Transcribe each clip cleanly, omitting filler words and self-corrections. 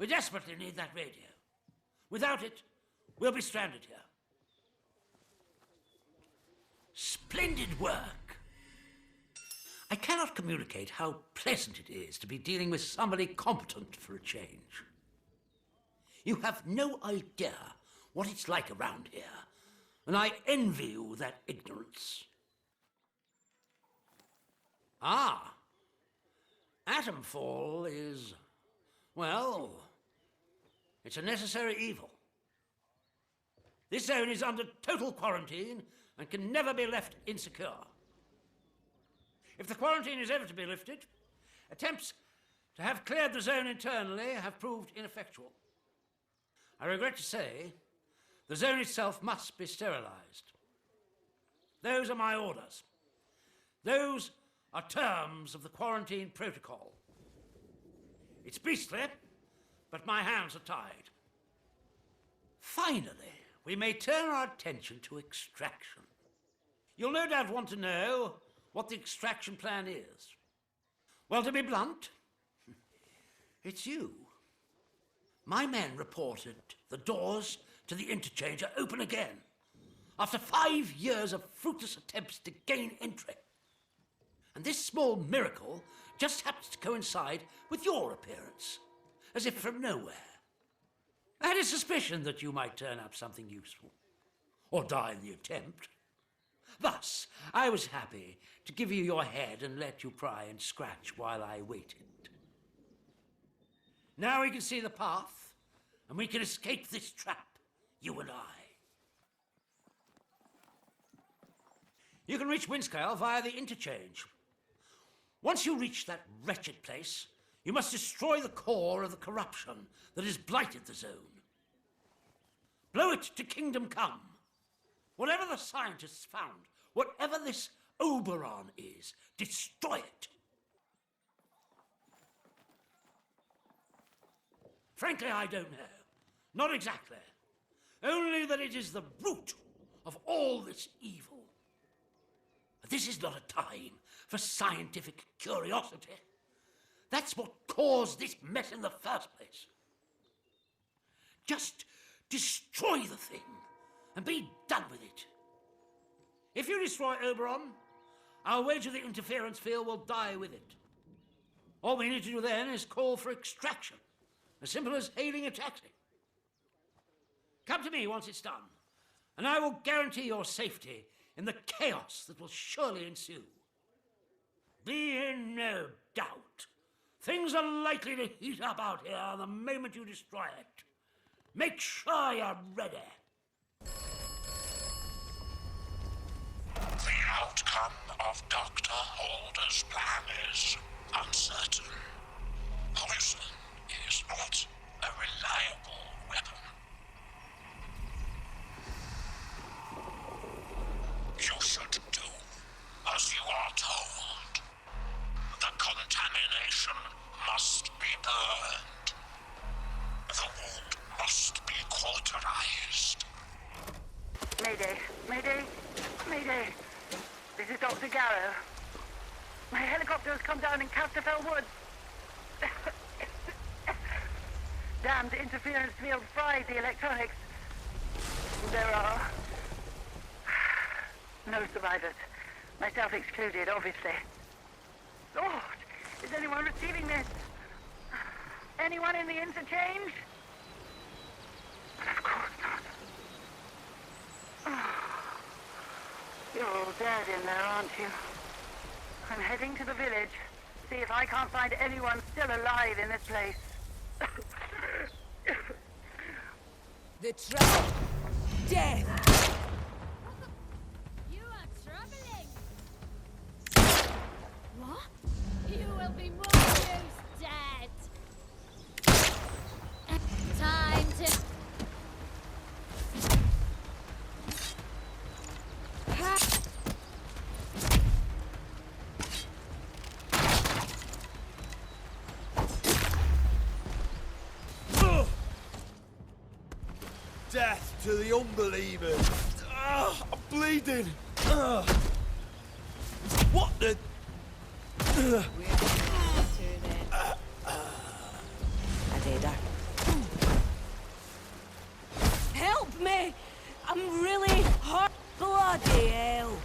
We desperately need that radio. Without it, we'll be stranded here. Splendid work. I cannot communicate how pleasant it is to be dealing with somebody competent for a change. You have no idea what it's like around here, and I envy you that ignorance. Ah, Atomfall is, well, it's a necessary evil. This zone is under total quarantine and can never be left insecure. If the quarantine is ever to be lifted, attempts to have cleared the zone internally have proved ineffectual. I regret to say, the zone itself must be sterilized. Those are my orders. Those are terms of the quarantine protocol. It's beastly, but my hands are tied. Finally, we may turn our attention to extraction. You'll no doubt want to know what the extraction plan is. Well, to be blunt, it's you. My men reported the doors to the interchange are open again after 5 years of fruitless attempts to gain entry. And this small miracle just happens to coincide with your appearance, as if from nowhere. I had a suspicion that you might turn up something useful, or die in the attempt. Thus, I was happy to give you your head and let you pry and scratch while I waited. Now we can see the path, and we can escape this trap, you and I. You can reach Windscale via the interchange. Once you reach that wretched place, you must destroy the core of the corruption that has blighted the zone. Blow it to kingdom come. Whatever the scientists found, whatever this Oberon is, destroy it. Frankly, I don't know. Not exactly. Only that it is the root of all this evil. But this is not a time for scientific curiosity. That's what caused this mess in the first place. Just destroy the thing and be done with it. If you destroy Oberon, I'll wager the interference field will die with it. All we need to do then is call for extraction, as simple as hailing a taxi. Come to me once it's done, and I will guarantee your safety in the chaos that will surely ensue. Be in no doubt. Things are likely to heat up out here the moment you destroy it. Make sure you're ready. The outcome of Dr. Holder's plan is uncertain. Poison is not a reliable weapon. You should do as you are told. The contamination must be burned. The wound must be cauterized. Mayday, Mayday, Mayday. This is Dr. Garrow. My helicopter has come down in Atomfall Woods. Damned interference field fried the electronics. There are no survivors. Myself excluded, obviously. Lord, is anyone receiving this? Anyone in the interchange? Of course not. You're all dead in there, aren't you? I'm heading to the village. See if I can't find anyone still alive in this place. The trap! Death! You are troubling! What? You will be more used dead! Time to... Death to the unbelievers. I'm bleeding. What the? I did that. I'm really hurt. Bloody hell.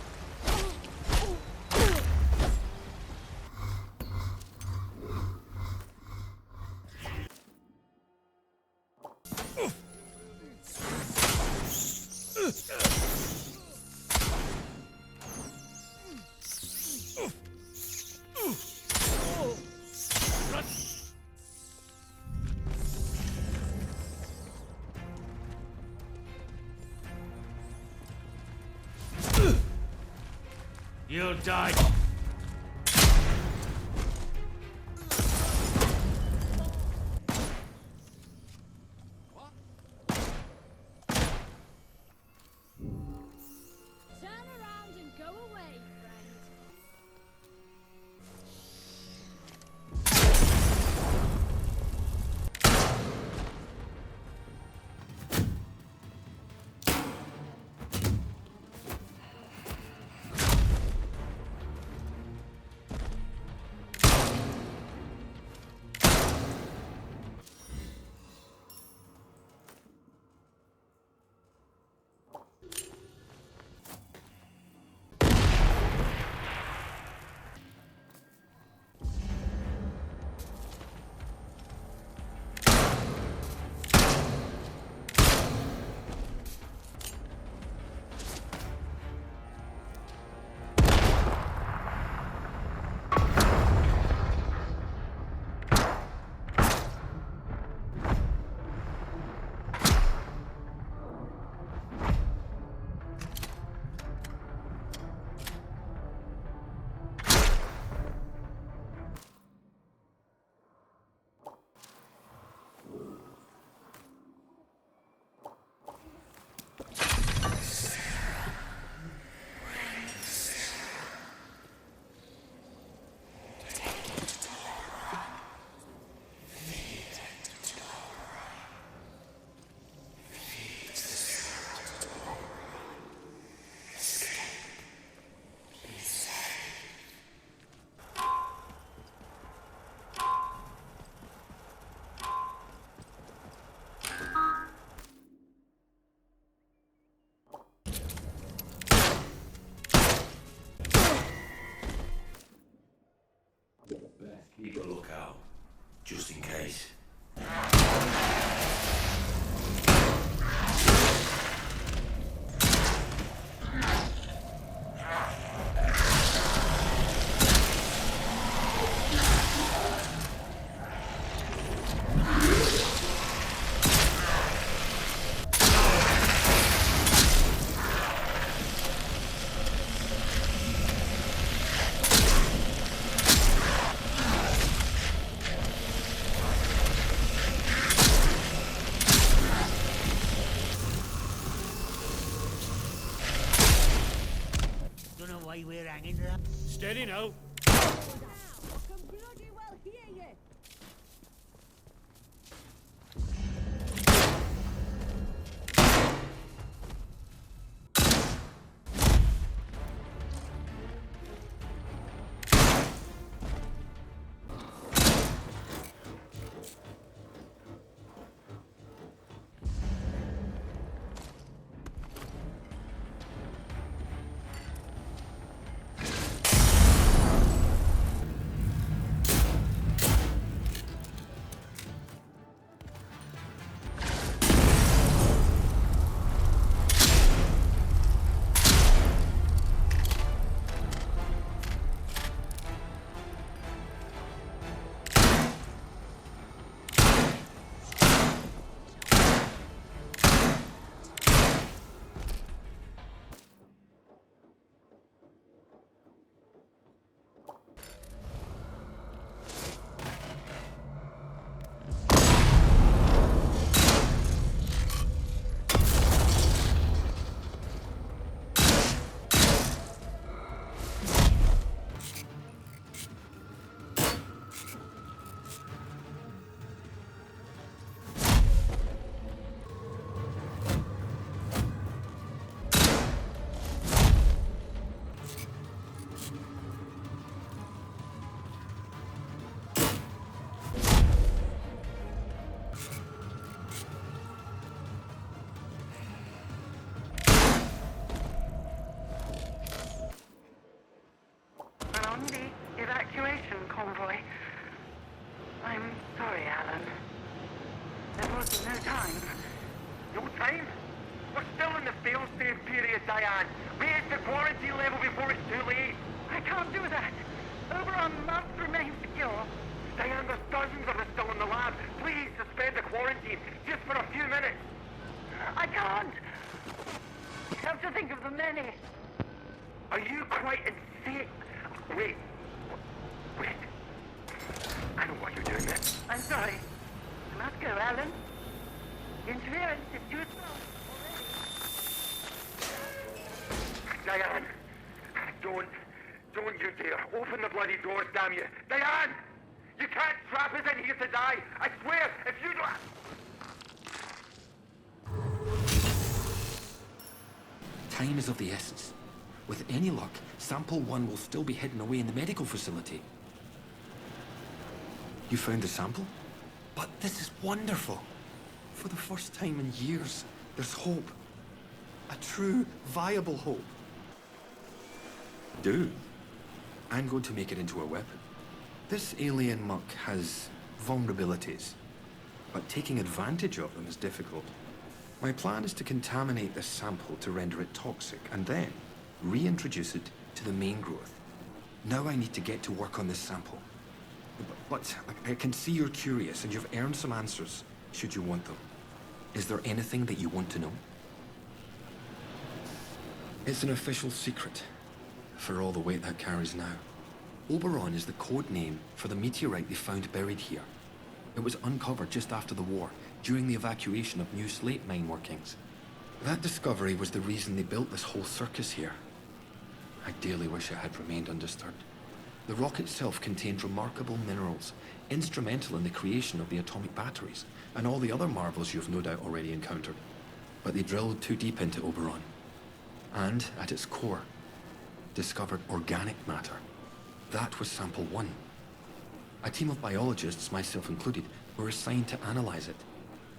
You'll die. Turn around and go away, friend. Keep a lookout, just in case. Don't know why we're hanging there. Steady now. I can bloody well hear you. time? No time? We're still in the fail-safe period, Diane. Raise the quarantine level before it's too late. I can't do that. Oberon must remain secure. Diane, there's dozens of us still in the lab. Please suspend the quarantine, just for a few minutes. I can't. I have to think of the many. Are you quite insane? Wait. Wait. I know why you're doing this. I'm sorry. I must go, Alan. Interference is too strong already. Diane, don't you dare. Open the bloody doors, damn you. Diane! You can't trap us in here to die. I swear, if you don't... Time is of the essence. With any luck, Sample 1 will still be hidden away in the medical facility. You found the sample? But this is wonderful. For the first time in years, there's hope. A true, viable hope. Do. I'm going to make it into a weapon. This alien muck has vulnerabilities, but taking advantage of them is difficult. My plan is to contaminate this sample to render it toxic, and then reintroduce it to the main growth. Now I need to get to work on this sample. But I can see you're curious, and you've earned some answers, should you want them. Is there anything that you want to know? It's an official secret, for all the weight that carries now. Oberon is the code name for the meteorite they found buried here. It was uncovered just after the war, during the evacuation of new slate mine workings. That discovery was the reason they built this whole circus here. I dearly wish it had remained undisturbed. The rock itself contained remarkable minerals, instrumental in the creation of the atomic batteries, and all the other marvels you've no doubt already encountered. But they drilled too deep into Oberon, and, at its core, discovered organic matter. That was Sample 1. A team of biologists, myself included, were assigned to analyze it.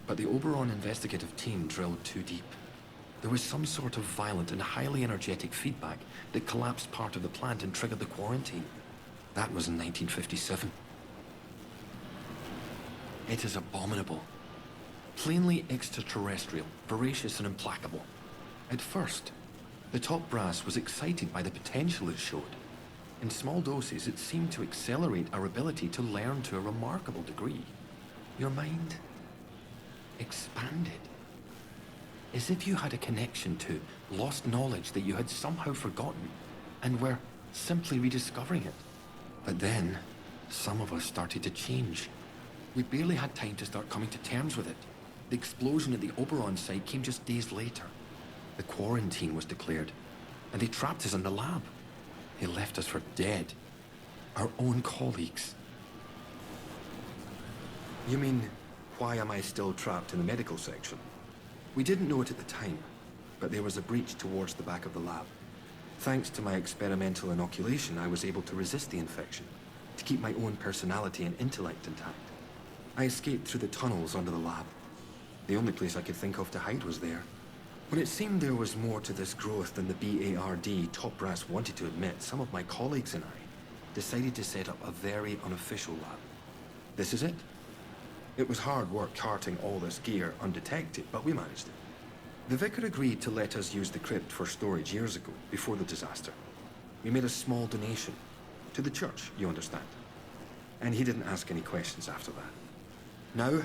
But the Oberon investigative team drilled too deep. There was some sort of violent and highly energetic feedback that collapsed part of the plant and triggered the quarantine. That was in 1957. It is abominable. Plainly extraterrestrial, voracious and implacable. At first, the top brass was excited by the potential it showed. In small doses, it seemed to accelerate our ability to learn to a remarkable degree. Your mind expanded. As if you had a connection to lost knowledge that you had somehow forgotten and were simply rediscovering it. But then, some of us started to change. We barely had time to start coming to terms with it. The explosion at the Oberon site came just days later. The quarantine was declared, and they trapped us in the lab. They left us for dead. Our own colleagues. You mean, why am I still trapped in the medical section? We didn't know it at the time, but there was a breach towards the back of the lab. Thanks to my experimental inoculation, I was able to resist the infection, to keep my own personality and intellect intact. I escaped through the tunnels under the lab. The only place I could think of to hide was there. When it seemed there was more to this growth than the BARD top brass wanted to admit, some of my colleagues and I decided to set up a very unofficial lab. This is it. It was hard work carting all this gear undetected, but we managed it. The vicar agreed to let us use the crypt for storage years ago, before the disaster. We made a small donation. To the church, you understand. And he didn't ask any questions after that. Now,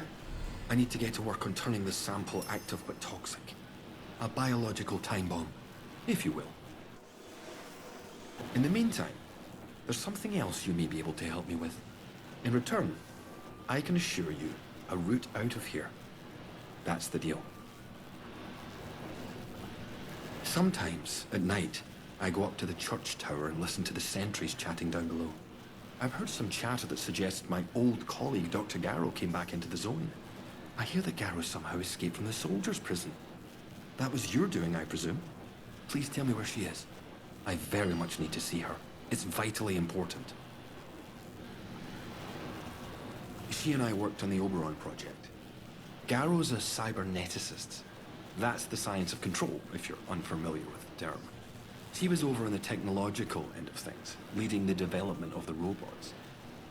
I need to get to work on turning this sample active but toxic. A biological time bomb, if you will. In the meantime, there's something else you may be able to help me with. In return, I can assure you a route out of here. That's the deal. Sometimes, at night, I go up to the church tower and listen to the sentries chatting down below. I've heard some chatter that suggests my old colleague, Dr. Garrow, came back into the zone. I hear that Garrow somehow escaped from the soldiers' prison. That was your doing, I presume. Please tell me where she is. I very much need to see her. It's vitally important. She and I worked on the Oberon project. Garrow's a cyberneticist. That's the science of control, if you're unfamiliar with the term. She was over on the technological end of things, leading the development of the robots.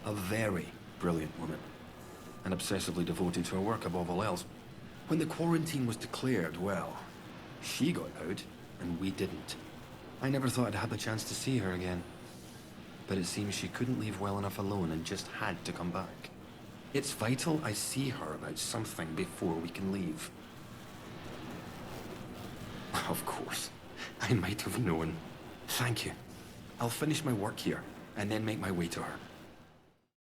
A very brilliant woman, and obsessively devoted to her work above all else. When the quarantine was declared, well, she got out, and we didn't. I never thought I'd have the chance to see her again. But it seems she couldn't leave well enough alone and just had to come back. It's vital I see her about something before we can leave. Of course. I might have known. Thank you. I'll finish my work here, and then make my way to her.